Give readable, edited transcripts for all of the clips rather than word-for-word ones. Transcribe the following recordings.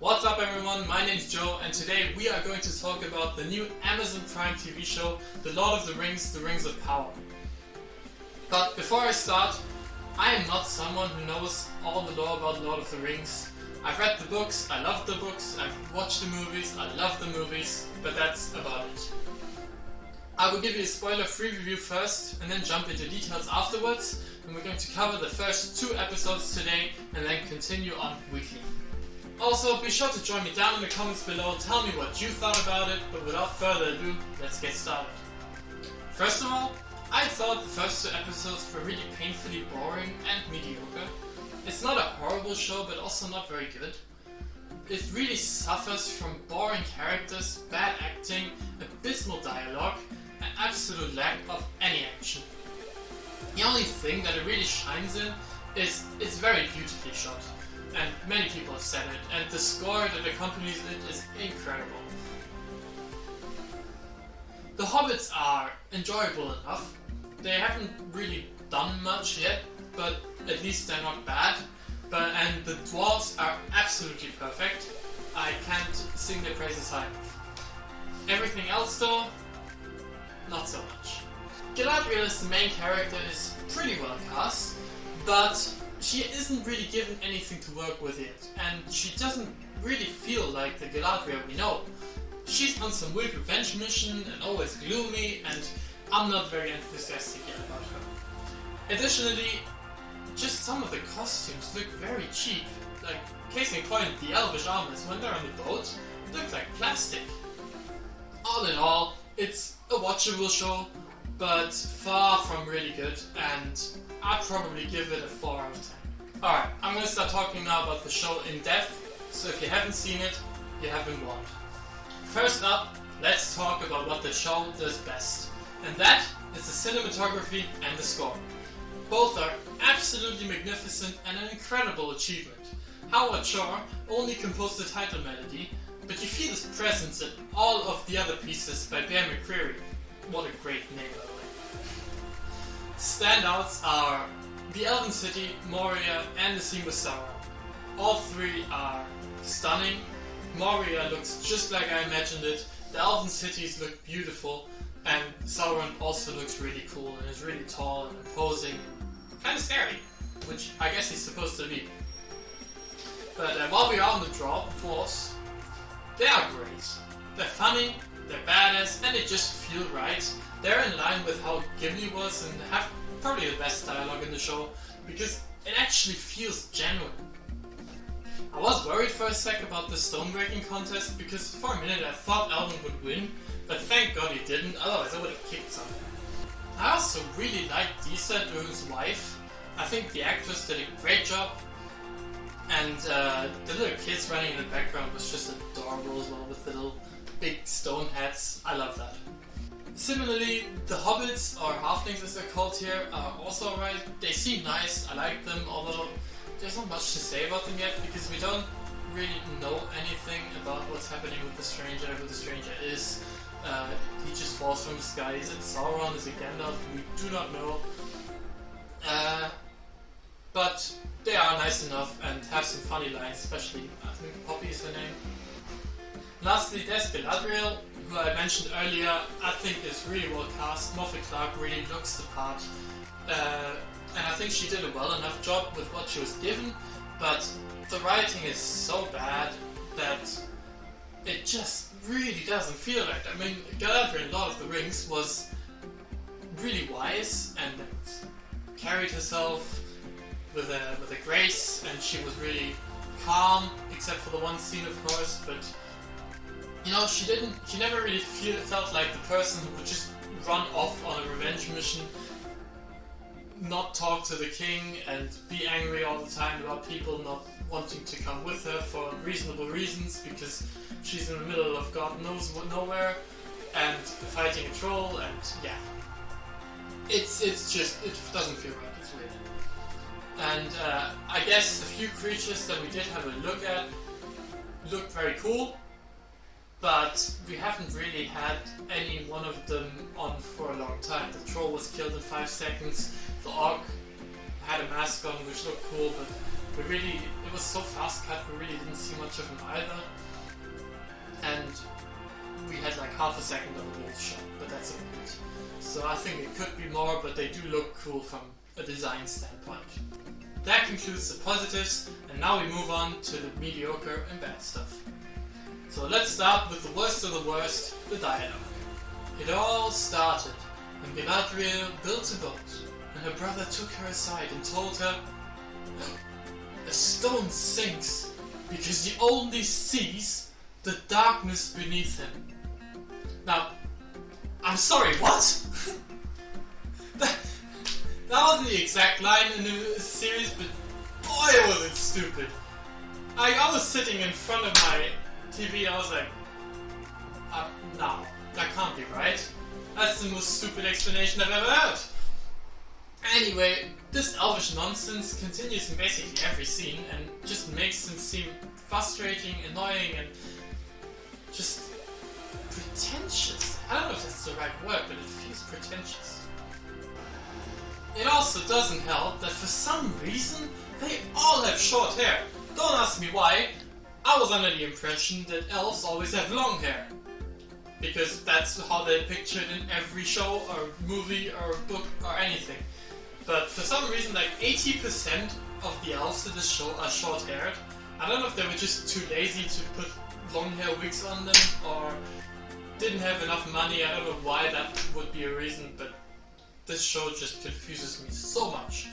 What's up everyone, my name's Joe and today we are going to talk about the new Amazon Prime TV show, The Lord of the Rings, The Rings of Power. But before I start, I am not someone who knows all the lore about Lord of the Rings. I've read the books, I love the books, I've watched the movies, I love the movies, but that's about it. I will give you a spoiler-free review first and then jump into details afterwards, and we're going to cover the first 2 episodes today and then continue on weekly. Also, be sure to join me down in the comments below, tell me what you thought about it, but without further ado, let's get started. First of all, I thought the first 2 episodes were really painfully boring and mediocre. It's not a horrible show, but also not very good. It really suffers from boring characters, bad acting, abysmal dialogue, and absolute lack of any action. The only thing that it really shines in is it's very beautifully shot. And many people have said it, and the score that accompanies it is incredible. The hobbits are enjoyable enough. They haven't really done much yet, but at least they're not bad. And the dwarves are absolutely perfect. I can't sing their praises high enough. Everything else though, not so much. Galadriel as the main character is pretty well cast, but she isn't really given anything to work with yet, and she doesn't really feel like the Galadriel we know. She's on some weird revenge mission and always gloomy, and I'm not very enthusiastic yet about her. Additionally, just some of the costumes look very cheap. Like, case in point, the elvish armors, when they're on the boat, look like plastic. All in all, it's a watchable show, but far from really good, and I'd probably give it a 4 out of 10. Alright, I'm gonna start talking now about the show in depth, so if you haven't seen it, you have been warned. First up, let's talk about what the show does best, and that is the cinematography and the score. Both are absolutely magnificent and an incredible achievement. Howard Shore only composed the title melody, but you feel his presence in all of the other pieces by Bear McCreary. What a great name, by the way. Standouts are the Elven City, Moria, and the scene with Sauron. All 3 are stunning. Moria looks just like I imagined it, the Elven cities look beautiful, and Sauron also looks really cool and is really tall and imposing. Kinda scary, which I guess he's supposed to be. But while we are on the dwarves, they are great. They're funny, they're badass, and they just feel right. They're in line with how Gimli was and have probably the best dialogue in the show, because it actually feels genuine. I was worried for a sec about the stonebreaking contest, because for a minute I thought Elven would win, but thank God he didn't, otherwise I would have kicked something. I also really liked Disa doing wife. I think the actress did a great job, and the little kids running in the background was just adorable as well, with the little big stone hats. I love that. Similarly, the hobbits, or halflings as they're called here, are also alright. They seem nice, I like them, although there's not much to say about them yet, because we don't really know anything about what's happening with the stranger, who the stranger is. He just falls from the sky. Is it Sauron? Is it Gandalf? We do not know. But they are nice enough and have some funny lines, especially, I think Poppy is her name. Lastly, there's Galadriel, who I mentioned earlier. I think is really well cast. Moffat Clark really looks the part. And I think she did a well enough job with what she was given, but the writing is so bad that it just really doesn't feel right. I mean, Galadriel in Lord of the Rings was really wise and carried herself with a grace, and she was really calm, except for the one scene of course, but you know, she never really felt like the person who would just run off on a revenge mission, not talk to the king, and be angry all the time about people not wanting to come with her for reasonable reasons, because she's in the middle of God knows nowhere, and fighting a troll, and yeah. It's just, it doesn't feel right, it's weird. And I guess the few creatures that we did have a look at looked very cool, but we haven't really had any one of them on for a long time. The troll was killed in 5 seconds, the orc had a mask on which looked cool, but It was so fast cut, we really didn't see much of him either. And we had like half a second of a wolf shot, but that's it. So I think it could be more, but they do look cool from a design standpoint. That concludes the positives, and now we move on to the mediocre and bad stuff. So let's start with the worst of the worst, the dialogue. It all started when Galadriel built a boat, and her brother took her aside and told her, "A stone sinks because he only sees the darkness beneath him." Now, I'm sorry, what? That wasn't the exact line in the series, but boy was it stupid. I was sitting in front of my TV, I was like, no, that can't be right. That's the most stupid explanation I've ever heard. Anyway, this elvish nonsense continues in basically every scene and just makes them seem frustrating, annoying, and just pretentious. I don't know if that's the right word, but it feels pretentious. It also doesn't help that for some reason they all have short hair. Don't ask me why. I was under the impression that elves always have long hair, because that's how they picture it in every show or movie or book or anything. But for some reason, like 80% of the elves in this show are short-haired. I don't know if they were just too lazy to put long hair wigs on them, or didn't have enough money. I don't know why that would be a reason, but this show just confuses me so much.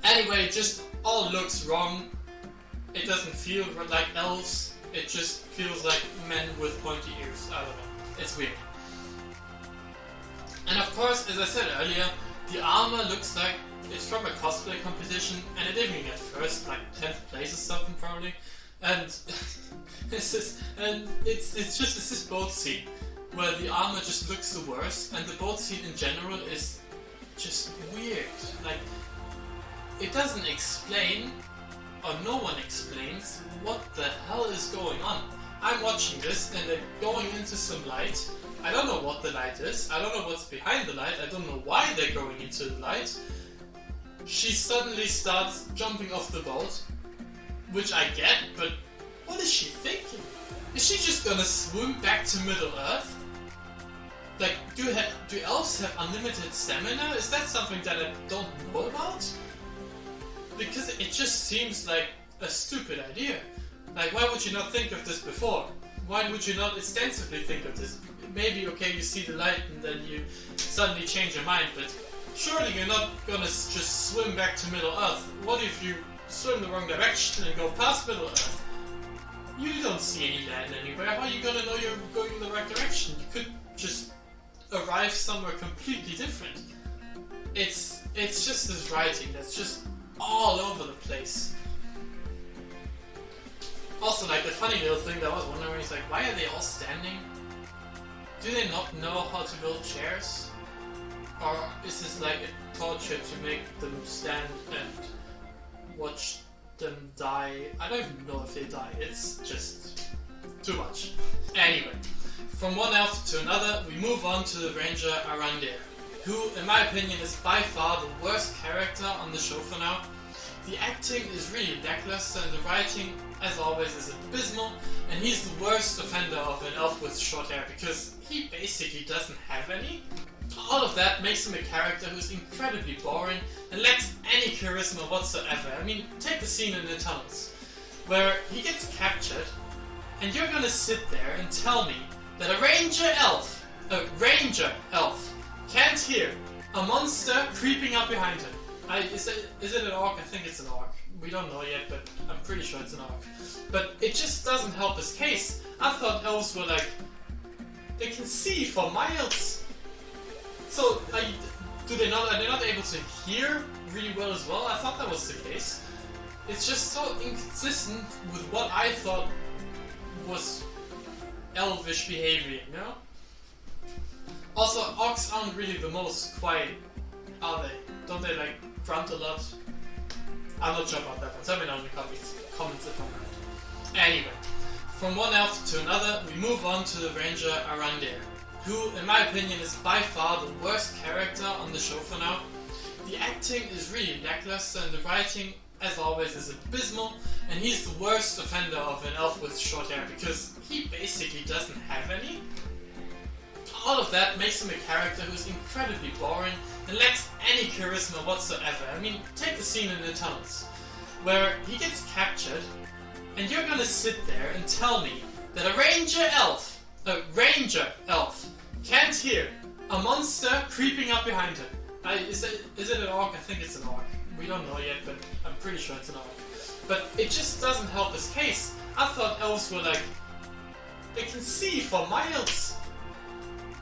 Anyway, it just all looks wrong. It doesn't feel like elves. It just feels like men with pointy ears. I don't know. It's weird. And of course, as I said earlier, the armor looks like it's from a cosplay competition, and it didn't even get first, like 10th place or something probably. And it's this boat scene where the armor just looks the worst, and the boat scene in general is just weird. Like, it doesn't explain, or no one explains, what the hell is going on. I'm watching this and they're going into some light. I don't know what the light is. I don't know what's behind the light. I don't know why they're going into the light. She suddenly starts jumping off the boat, which I get, but what is she thinking? Is she just gonna swim back to Middle Earth? Like, do elves have unlimited stamina? Is that something that I don't know about? Because it just seems like a stupid idea. Like, why would you not think of this before? Why would you not extensively think of this? Maybe, okay, you see the light and then you suddenly change your mind, but surely you're not gonna just swim back to Middle Earth. What if you swim the wrong direction and go past Middle Earth? You don't see any land anywhere. How are you gonna know you're going in the right direction? You could just arrive somewhere completely different. It's just this writing that's just all over the place. Also, like, the funny little thing that I was wondering is, like, why are they all standing? Do they not know how to build chairs? Or is this like a torture to make them stand and watch them die? I don't even know if they die, it's just too much. Anyway, from one elf to another, we move on to the Ranger Arandir, who, in my opinion, is by far the worst character on the show for now. The acting is really lackluster and the writing, as always, is abysmal, and he's the worst offender of an elf with short hair because he basically doesn't have any. All of that makes him a character who's incredibly boring and lacks any charisma whatsoever. I mean, take the scene in the tunnels, where he gets captured, and you're gonna sit there and tell me that a ranger elf can't hear a monster creeping up behind him. Is it an orc? I think it's an orc. We don't know yet, but I'm pretty sure it's an orc. But it just doesn't help his case. I thought elves were like, they can see for miles. So, are they not able to hear really well as well? I thought that was the case. It's just so inconsistent with what I thought was elvish behavior, you know? Also, orcs aren't really the most quiet, are they? Don't they, like, grunt a lot? I'm not sure about that, but tell me down in the comments if I'm right. Anyway, from one elf to another, we move on to the Ranger Arandir, who, in my opinion, is by far the worst character on the show for now. The acting is really lackluster and the writing, as always, is abysmal, and he's the worst offender of an elf with short hair because he basically doesn't have any. All of that makes him a character who's incredibly boring and lacks any charisma whatsoever. I mean, take the scene in the tunnels, where he gets captured, and you're gonna sit there and tell me that a ranger elf can't hear a monster creeping up behind him. Is it an orc? I think it's an orc. We don't know yet, but I'm pretty sure it's an orc. But it just doesn't help his case. I thought elves were like, they can see for miles.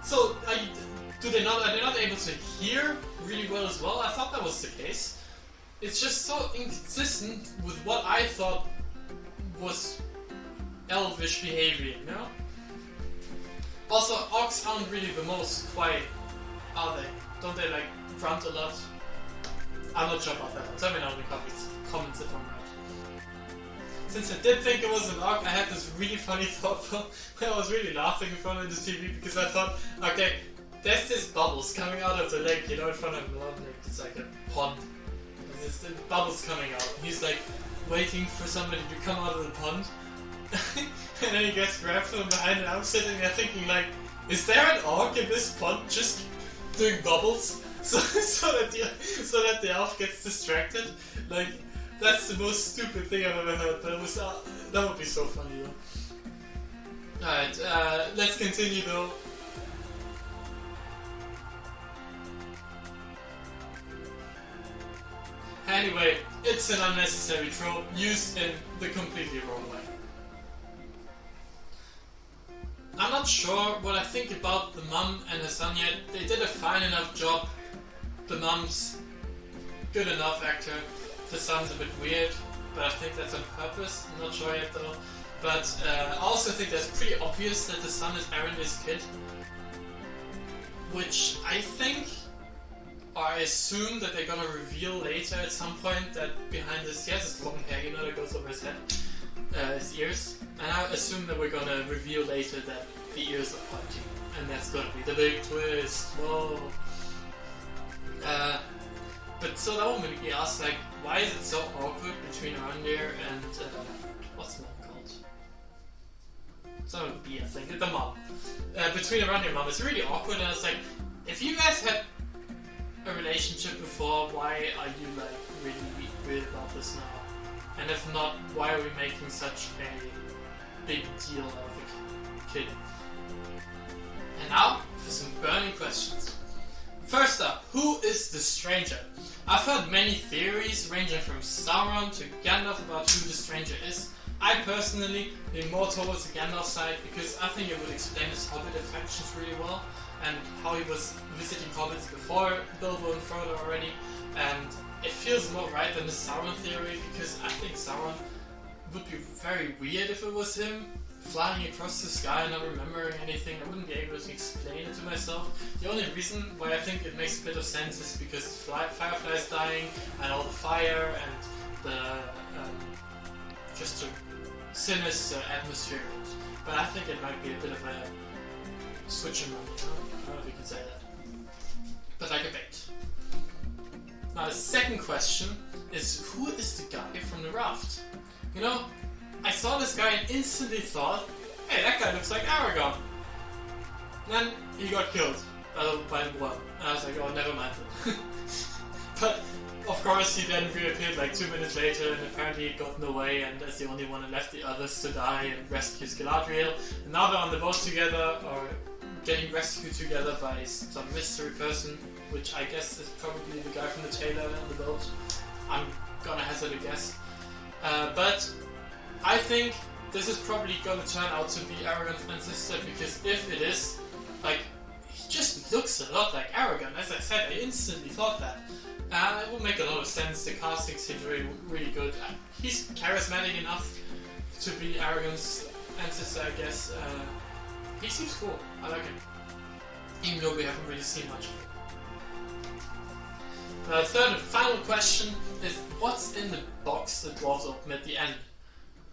So are they not able to hear really well as well? I thought that was the case. It's just so inconsistent with what I thought was elvish behavior, you know? Also, orcs aren't really the most quiet, are they? Don't they like grunt a lot? I'm not sure about that. Tell me down in the comments if I'm right. Since I did think it was an orc, I had this really funny thought though, where I was really laughing in front of the TV because I thought, okay, there's this bubbles coming out of the lake, you know, in front of the lake. It's like a pond. And there's the bubbles coming out. And he's like waiting for somebody to come out of the pond. And then he gets grabbed from behind, and I'm sitting there thinking like, is there an orc in this pond just doing bubbles? So that the elf gets distracted? Like, that's the most stupid thing I've ever heard, but it was, that would be so funny though. Alright, let's continue though. Anyway, it's an unnecessary trope used in the completely wrong way. I'm not sure what I think about the mum and her son yet. They did a fine enough job. The mum's good enough actor. The son's a bit weird, but I think that's on purpose. I'm not sure yet though. But I also think that's pretty obvious that the son is Arenda's kid. Which I think, or I assume that they're gonna reveal later at some point that behind this, he has this long hair, you know, that goes over his head, his ears. And I assume that we're gonna reveal later that the ears are pointing. And that's gonna be the big twist. Whoa. But so that would make me ask, like, why is it so awkward between Arandir and, what's the mom called? Some B, I think, the mom. Between Arandir and mom, it's really awkward, and I was like, if you guys had a relationship before, why are you, like, really weird about this now? And if not, why are we making such a big deal out of a kid? And now, for some burning questions. First up, who is the stranger? I've heard many theories ranging from Sauron to Gandalf about who the stranger is. I personally lean more towards the Gandalf side because I think it would explain his Hobbit affections really well and how he was visiting Hobbits before Bilbo and Frodo already, and it feels more right than the Sauron theory because I think Sauron would be very weird if it was him flying across the sky and not remembering anything. I wouldn't be able to explain it to myself. The only reason why I think it makes a bit of sense is because Firefly's dying and all the fire and the just a sinister atmosphere. But I think it might be a bit of a switch and run. I don't know if you can say that. But like a bait. Now the second question is, who is the guy from the raft? You know, I saw this guy and instantly thought, hey, that guy looks like Aragorn. And then he got killed by the one. And I was like, oh, never mind. But of course he then reappeared like 2 minutes later and apparently he got away and as the only one and left the others to die and rescues Galadriel. And now they're on the boat together, or getting rescued together by some mystery person, which I guess is probably the guy from the trailer on the boat. I'm gonna hazard a guess. But I think this is probably gonna turn out to be Aragorn's twin sister, because if it is, like, he just looks a lot like Aragorn. As I said, I instantly thought that. It will make a lot of sense. The casting seems really good. He's charismatic enough to be Aragorn's ancestor, I guess. He seems cool. I like him. Even though we haven't really seen much of him. The third and final question is, what's in the box the dwarves open at the end?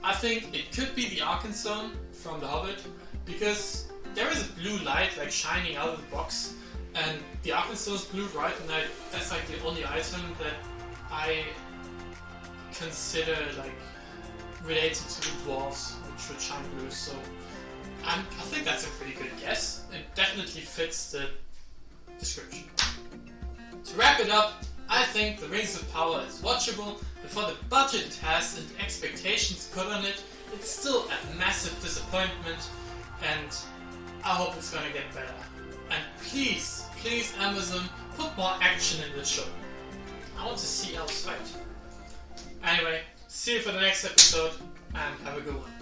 I think it could be the Arkenstone from The Hobbit, because there is a blue light like shining out of the box, and the Arkenstone is blue, right? And that's like the only item that I consider like related to the dwarves, which would shine blue. So I think that's a pretty good guess. It definitely fits the description. To wrap it up, I think The Rings of Power is watchable, but for the budget it has and the expectations put on it, it's still a massive disappointment, and I hope it's gonna get better. And please, please Amazon, put more action in the show. I want to see elves fight. Anyway, see you for the next episode, and have a good one.